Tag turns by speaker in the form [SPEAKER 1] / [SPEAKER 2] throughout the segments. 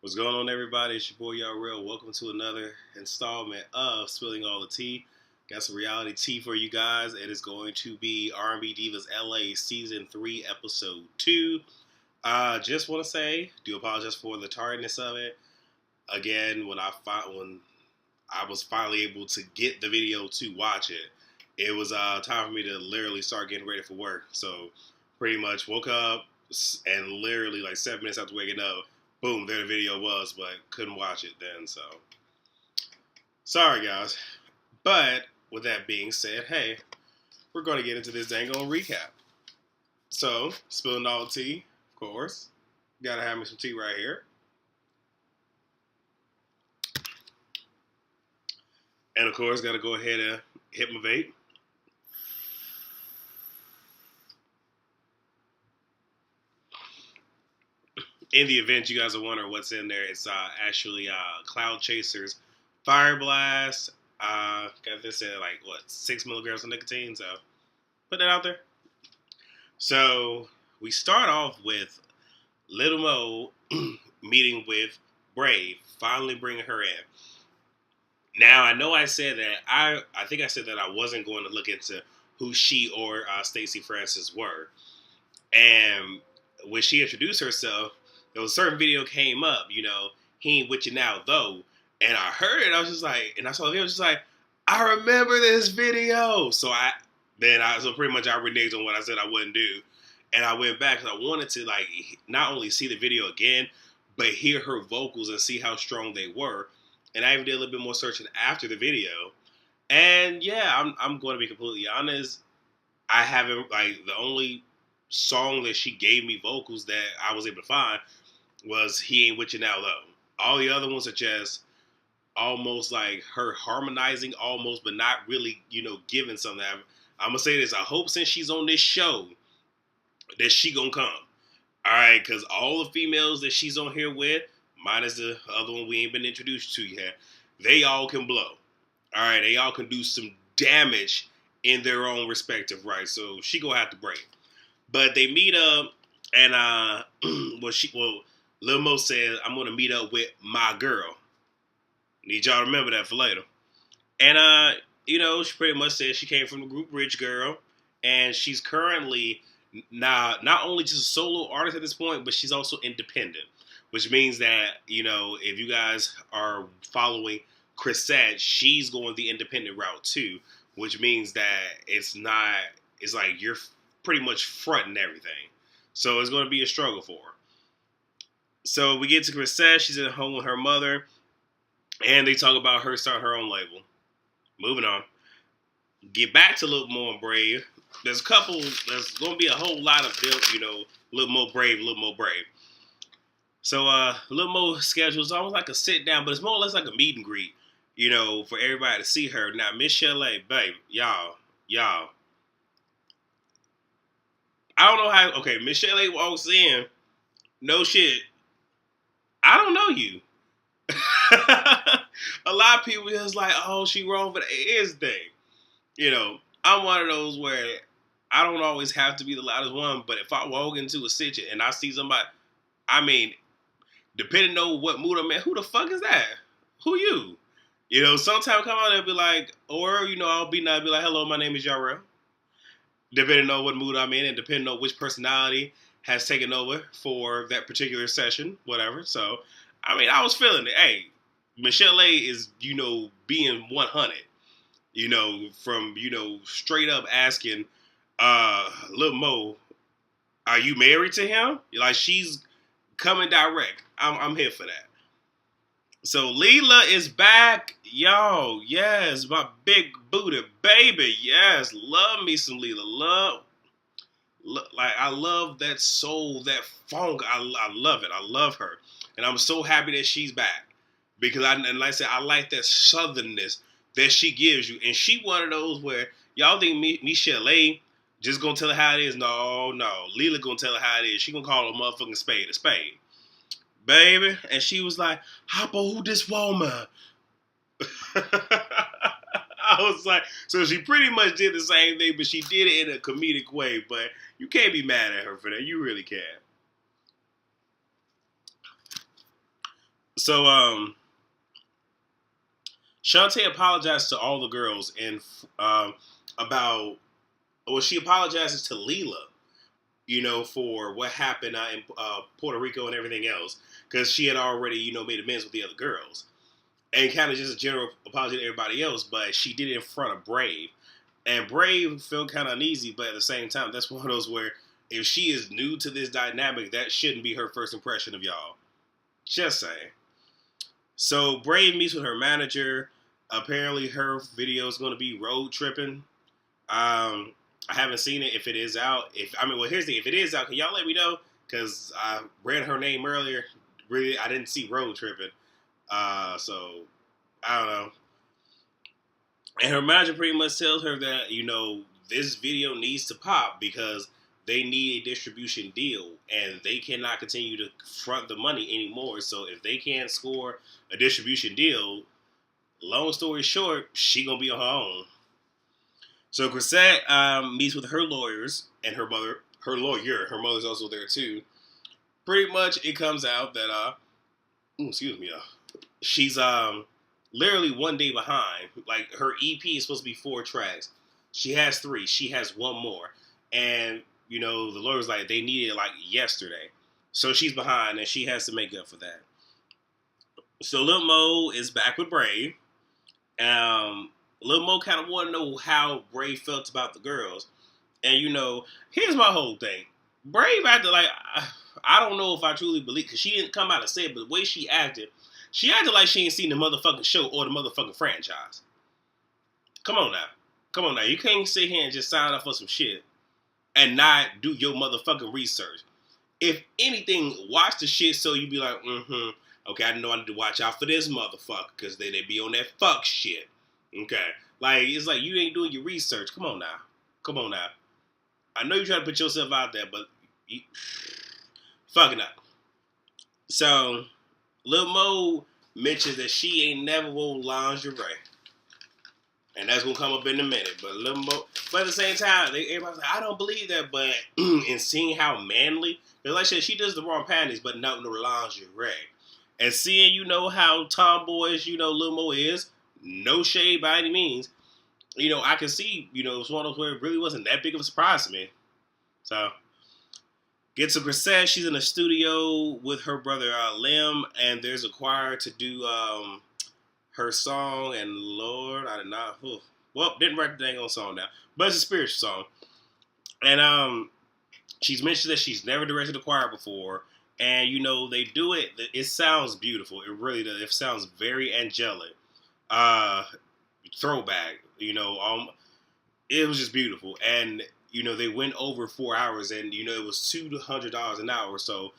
[SPEAKER 1] What's going on, everybody? It's your boy, Y'all Real. Welcome to another installment of Spilling All the Tea. Got some reality tea for you guys. It is going to be R&B Divas LA Season 3, Episode 2. Just want to say, do apologize for the tardiness of it. Again, when I was finally able to get the video to watch it, it was time for me to literally start getting ready for work. So, pretty much woke up and literally like 7 minutes after waking up, boom, there the video was, but couldn't watch it then, so. Sorry, guys. But, with that being said, hey, we're going to get into this dang on recap. So, spilling all the tea, of course. Gotta have me some tea right here. And, of course, gotta go ahead and hit my vape. In the event you guys are wondering what's in there, it's actually Cloud Chasers Fire Blast. Got this at 6 milligrams of nicotine, so put that out there. So we start off with Little Mo meeting with Brave, finally bringing her in. Now I know I said that I think I said that I wasn't going to look into who she or Stacey Francis were, and when she introduced herself, there was a certain video came up, he ain't with you now though. And I heard it, I was just like, and I saw the video, I was just like, I remember this video. So pretty much I reneged on what I said I wouldn't do. And I went back because I wanted to not only see the video again, but hear her vocals and see how strong they were. And I even did a little bit more searching after the video. And yeah, I'm going to be completely honest. I haven't, the only song that she gave me vocals that I was able to find was He Ain't With You Now Though. All the other ones are just almost like her harmonizing almost, but not really, giving something. I'm going to say this. I hope since she's on this show that she going to come. All right, because all the females that she's on here with, minus the other one we ain't been introduced to yet, they all can blow. All right, they all can do some damage in their own respective right. So she going to have to break. But they meet up, and Lil Mo says, I'm going to meet up with my girl. Need y'all to remember that for later. And, she pretty much said she came from the group Rich Girl, and she's currently not only just a solo artist at this point, but she's also independent, which means that, if you guys are following Chrisette, she's going the independent route too, which means that it's like you're pretty much fronting everything. So it's going to be a struggle for her. So we get to Chrisette. She's at home with her mother. And they talk about her starting her own label. Moving on. Get back to Lil Mo and Brave. There's going to be a whole lot of them, Lil Mo Brave. So Lil Mo schedules almost like a sit down, but it's more or less like a meet and greet, for everybody to see her. Now, Miss Chalet, babe, y'all. I don't know how. Okay, Miss Chalet walks in. No shit. I don't know you. A lot of people is like, oh, she wrong for the ears thing. I'm one of those where I don't always have to be the loudest one, but if I walk into a situation and I see somebody, depending on what mood I'm in, who the fuck is that? Who you? Sometimes come out and be like, or, I'll be like, hello, my name is Yarrell. Depending on what mood I'm in and depending on which personality has taken over for that particular session, whatever. So, I was feeling it. Hey, Michelle A is, being 100, from, straight up asking Lil Mo, are you married to him? Like, she's coming direct. I'm here for that. So, Leela is back. Yo, yes, my big booty baby. Yes, love me some Leela. I love that soul, that funk. I love it. I love her. And I'm so happy that she's back. Because, like I said, I like that southernness that she gives you. And she one of those where, y'all think Michelle A just gonna tell her how it is? No. Leela gonna tell her how it is. She gonna call a motherfucking spade a spade. Baby. And she was like, Hoppa, who this woman? I was like, so she pretty much did the same thing, but she did it in a comedic way. But you can't be mad at her for that. You really can't. So Shantae apologized to all the girls and about she apologizes to Leela, for what happened in Puerto Rico and everything else, because she had already, made amends with the other girls, and kind of just a general apology to everybody else. But she did it in front of Brave, and Brave felt kind of uneasy. But at the same time, that's one of those where if she is new to this dynamic, that shouldn't be her first impression of y'all. Just saying. So Brave meets with her manager. Apparently, her video is going to be road tripping. I haven't seen it. If it is out, if it is out, can y'all let me know? Because I read her name earlier. Really, I didn't see road tripping. So I don't know. And her manager pretty much tells her that this video needs to pop because they need a distribution deal and they cannot continue to front the money anymore. So if they can't score a distribution deal, long story short, she gonna be on her own. So Chrisette meets with her lawyers and her mother. Her lawyer, her mother's also there too. Pretty much, it comes out that excuse me, she's literally one day behind. Like her EP is supposed to be 4 tracks. She has 3. She has 1 more, and the lawyer's like they need it like yesterday. So she's behind, and she has to make up for that. So Lil Mo is back with Brave. Lil Mo kind of want to know how Brave felt about the girls. And, here's my whole thing. Brave acted like, I don't know if I truly believe, because she didn't come out and say it, but the way she acted like she ain't seen the motherfucking show or the motherfucking franchise. Come on now. You can't sit here and just sign up for some shit and not do your motherfucking research. If anything, watch the shit so you be like, okay, I know I need to watch out for this motherfucker, because they be on that fuck shit. Okay. Like, it's like you ain't doing your research. Come on now. I know you try to put yourself out there, but fucking up. So, Lil Mo mentions that she ain't never worn lingerie. And that's going to come up in a minute. But Lil Mo, but at the same time, everybody's like, I don't believe that. But in seeing how manly, like I said, she does the wrong panties, but not no lingerie. And seeing, how tomboyish, Lil Mo is, no shade by any means. I can see, it's one of those where it really wasn't that big of a surprise to me. So, get to Grisette. She's in the studio with her brother Lim, and there's a choir to do her song. And Lord, I did not. Didn't write the dang old song down, but it's a spiritual song. And she's mentioned that she's never directed a choir before, and they do it. It sounds beautiful. It really does. It sounds very angelic. Throwback. It was just beautiful, and they went over 4 hours, and it was $200 an hour, so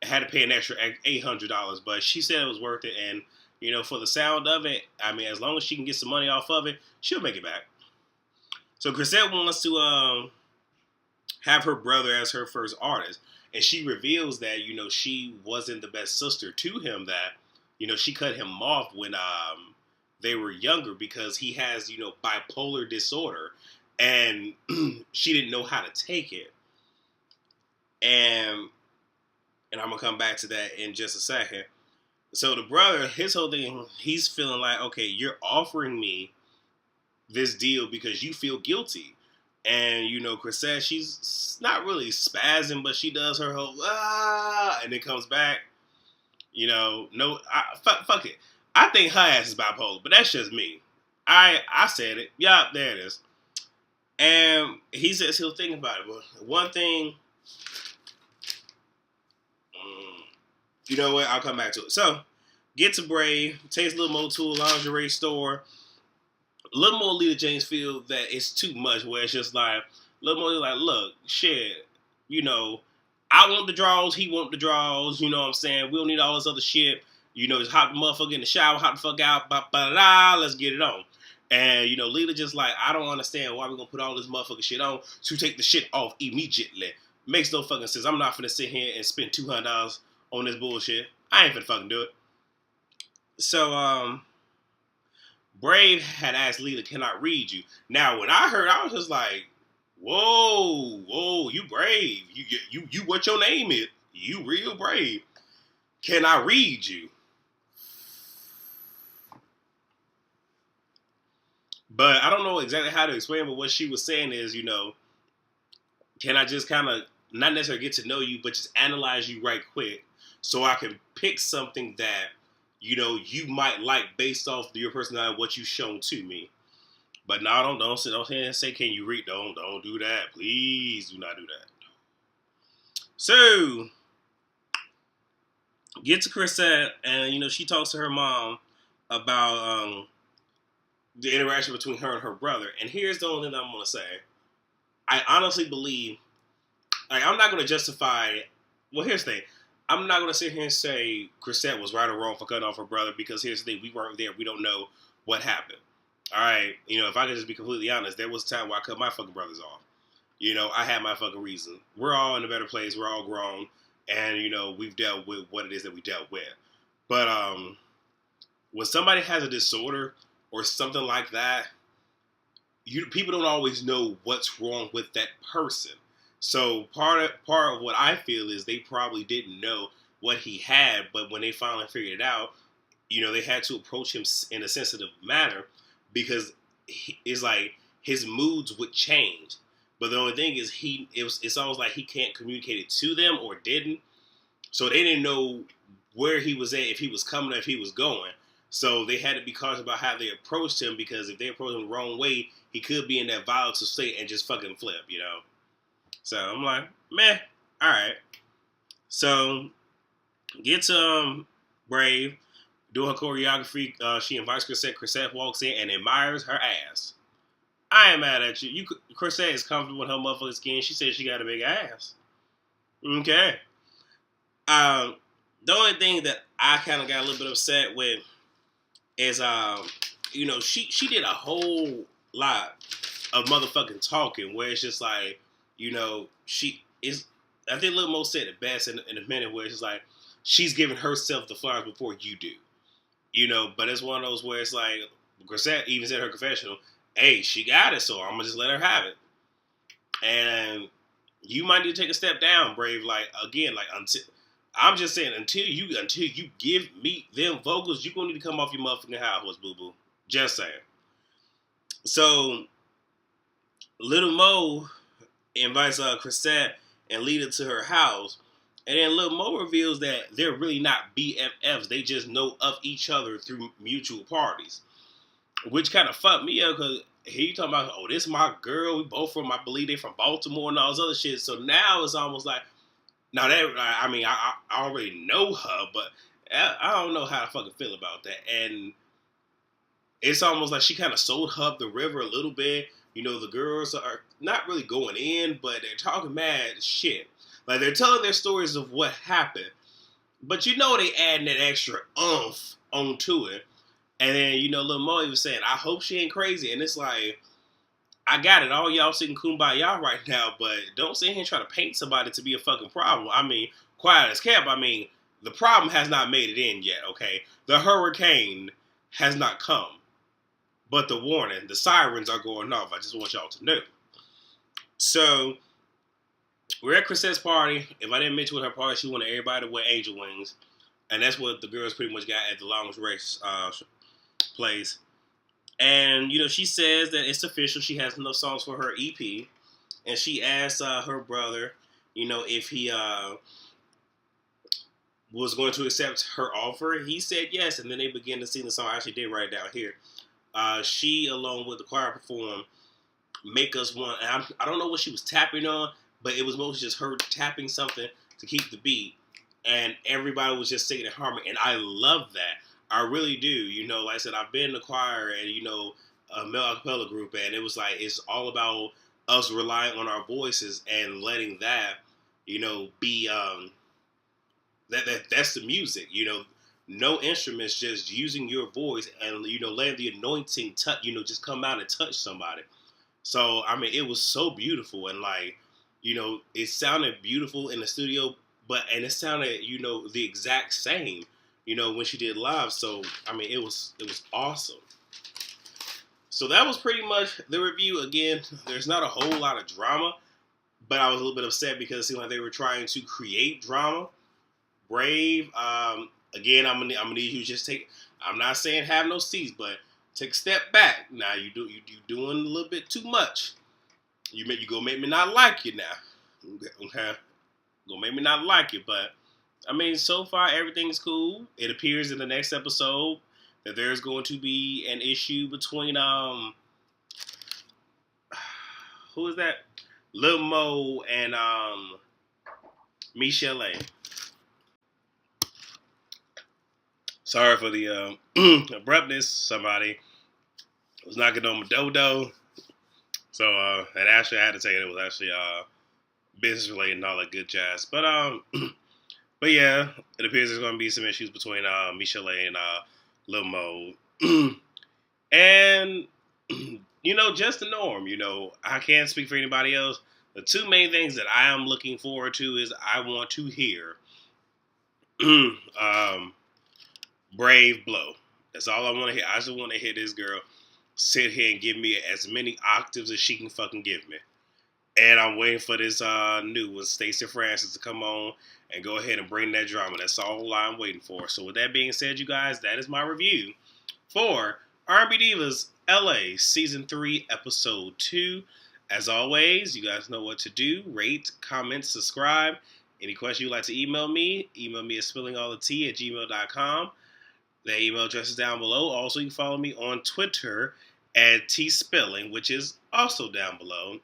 [SPEAKER 1] had to pay an extra $800, but she said it was worth it, and for the sound of it, I mean, as long as she can get some money off of it, she'll make it back. So Chrisette wants to have her brother as her first artist, and she reveals that she wasn't the best sister to him, that she cut him off when they were younger because he has, bipolar disorder, and she didn't know how to take it. And I'm going to come back to that in just a second. So the brother, his whole thing, he's feeling like, okay, you're offering me this deal because you feel guilty. And, Chrisette, she's not really spazzing, but she does her whole, and then comes back. Fuck it. I think her ass is bipolar, but that's just me. I said it. Yeah, there it is. And he says he'll think about it. But one thing, you know what? I'll come back to it. So, get to Brave, takes Lil Mo to a lingerie store. Lil Mo Lita James feel that it's too much, where it's just like, Lil Mo is like, look, shit, I want the draws, he want the draws, you know what I'm saying? We don't need all this other shit. Just hop the motherfucker in the shower, hop the fuck out, let's get it on. And, Lita just like, I don't understand why we're going to put all this motherfucking shit on to take the shit off immediately. Makes no fucking sense. I'm not finna sit here and spend $200 on this bullshit. I ain't finna fucking do it. So, Brave had asked Lita, can I read you? Now, when I heard, I was just like, whoa, you brave. You what your name is. You real brave. Can I read you? But I don't know exactly how to explain, but what she was saying is, can I just kind of not necessarily get to know you, but just analyze you right quick so I can pick something that, you might like based off your personality and what you've shown to me. But no, don't say, can you read? Don't do that. Please do not do that. So, get to Chrisette, and, she talks to her mom about the interaction between her and her brother. And here's the only thing I'm going to say. I honestly believe, I'm not going to justify, well, here's the thing. I'm not going to sit here and say Chrisette was right or wrong for cutting off her brother, because here's the thing. We weren't there. We don't know what happened. All right, if I could just be completely honest, there was a time where I cut my fucking brothers off. I had my fucking reason. We're all in a better place. We're all grown. And, we've dealt with what it is that we dealt with. But when somebody has a disorder or something like that, people don't always know what's wrong with that person. So part of what I feel is they probably didn't know what he had, but when they finally figured it out, they had to approach him in a sensitive manner, because it's like his moods would change. But the only thing is it's almost like he can't communicate it to them, or didn't. So they didn't know where he was at, if he was coming or if he was going. So they had to be cautious about how they approached him, because if they approached him the wrong way, he could be in that volatile state and just fucking flip, So I'm like, meh, all right. So get to Brave, doing her choreography. She invites Chrisette. Chrisette walks in and admires her ass. I ain't mad at you. Chrisette is comfortable with her motherfucking skin. She said she got a big ass. Okay. The only thing that I kind of got a little bit upset with is, she did a whole lot of motherfucking talking, where it's just like, she is, I think Lil Mo said it best in a minute, where it's just like, she's giving herself the flowers before you do. But it's one of those where it's like, Chrisette even said in her confessional, hey, she got it, so I'm going to just let her have it. And you might need to take a step down, Brave. I'm just saying, until you give me them vocals, you're going to need to come off your motherfucking high horse, boo-boo. Just saying. So, Little Mo invites Chrisette and Lita to her house. And then Lil Mo reveals that they're really not BFFs. They just know of each other through mutual parties. Which kind of fucked me up, because here you talking about, oh, this is my girl. We both from, I believe they from Baltimore and all this other shit. So now it's almost like, now that, I already know her, but I don't know how to fucking feel about that. And it's almost like she kind of sold her up the river a little bit. The girls are not really going in, but they're talking mad shit. Like, they're telling their stories of what happened. But they adding that extra oomph onto it. And then, Lil Mo was saying, I hope she ain't crazy. And it's like, I got it. All y'all sitting kumbaya right now, but don't sit here and try to paint somebody to be a fucking problem. Quiet as kept. The problem has not made it in yet, okay? The hurricane has not come. But the warning, the sirens are going off. I just want y'all to know. So, we're at Chrisette's party. If I didn't mention with her party, she wanted everybody to wear angel wings. And that's what the girls pretty much got at the Longest Race place. And, she says that it's official. She has enough songs for her EP. And she asked her brother, if he was going to accept her offer. He said yes. And then they began to sing the song. I actually did write it down here. She, along with the choir, performed Make Us One. And I don't know what she was tapping on, but it was mostly just her tapping something to keep the beat. And everybody was just singing in harmony. And I love that. I really do. Like I said, I've been in the choir and, a male acapella group. And it was like, it's all about us relying on our voices and letting that, be, that's the music, no instruments, just using your voice and, letting the anointing touch, just come out and touch somebody. So, it was so beautiful. And it sounded beautiful in the studio, and it sounded, the exact same, when she did live. So, it was awesome. So that was pretty much the review. Again, there's not a whole lot of drama, but I was a little bit upset because it seemed like they were trying to create drama. Brave. Again, I'm gonna need you to just take. I'm not saying have no seats, but take a step back. Now you doing a little bit too much. You gonna make me not like you now. Okay, gonna make me not like you. But I mean, so far everything's cool. It appears in the next episode that there's going to be an issue between who is that? Lil Mo and Michelle A. Sorry for the abruptness. Somebody was knocking on my dodo. So and actually I had to take it. It was actually business related and all that good jazz. But yeah, it appears there's gonna be some issues between Michelle A and Lil Mo. And just the norm. I can't speak for anybody else. The two main things that I am looking forward to is I want to hear Brave Blow. That's all I want to hear. I just want to hear this girl sit here and give me as many octaves as she can fucking give me. And I'm waiting for this new one, Stacey Francis, to come on and go ahead and bring that drama. That's all I'm waiting for. So with that being said, you guys, that is my review for R&B Divas LA Season 3, Episode 2. As always, you guys know what to do. Rate, comment, subscribe. Any question you'd like to email me at spillingallthetea@gmail.com. The email address is down below. Also, you can follow me on Twitter at tspilling, which is also down below.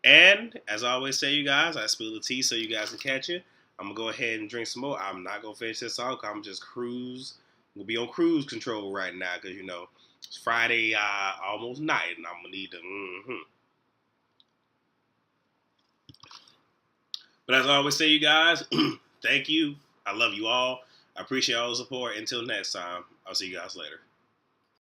[SPEAKER 1] And as I always say, you guys, I spill the tea so you guys can catch it. I'm going to go ahead and drink some more. I'm not going to finish this off because I'm just We'll be on cruise control right now because, it's Friday almost night and I'm going to need to, But as I always say, you guys, thank you. I love you all. I appreciate all the support. Until next time, I'll see you guys later.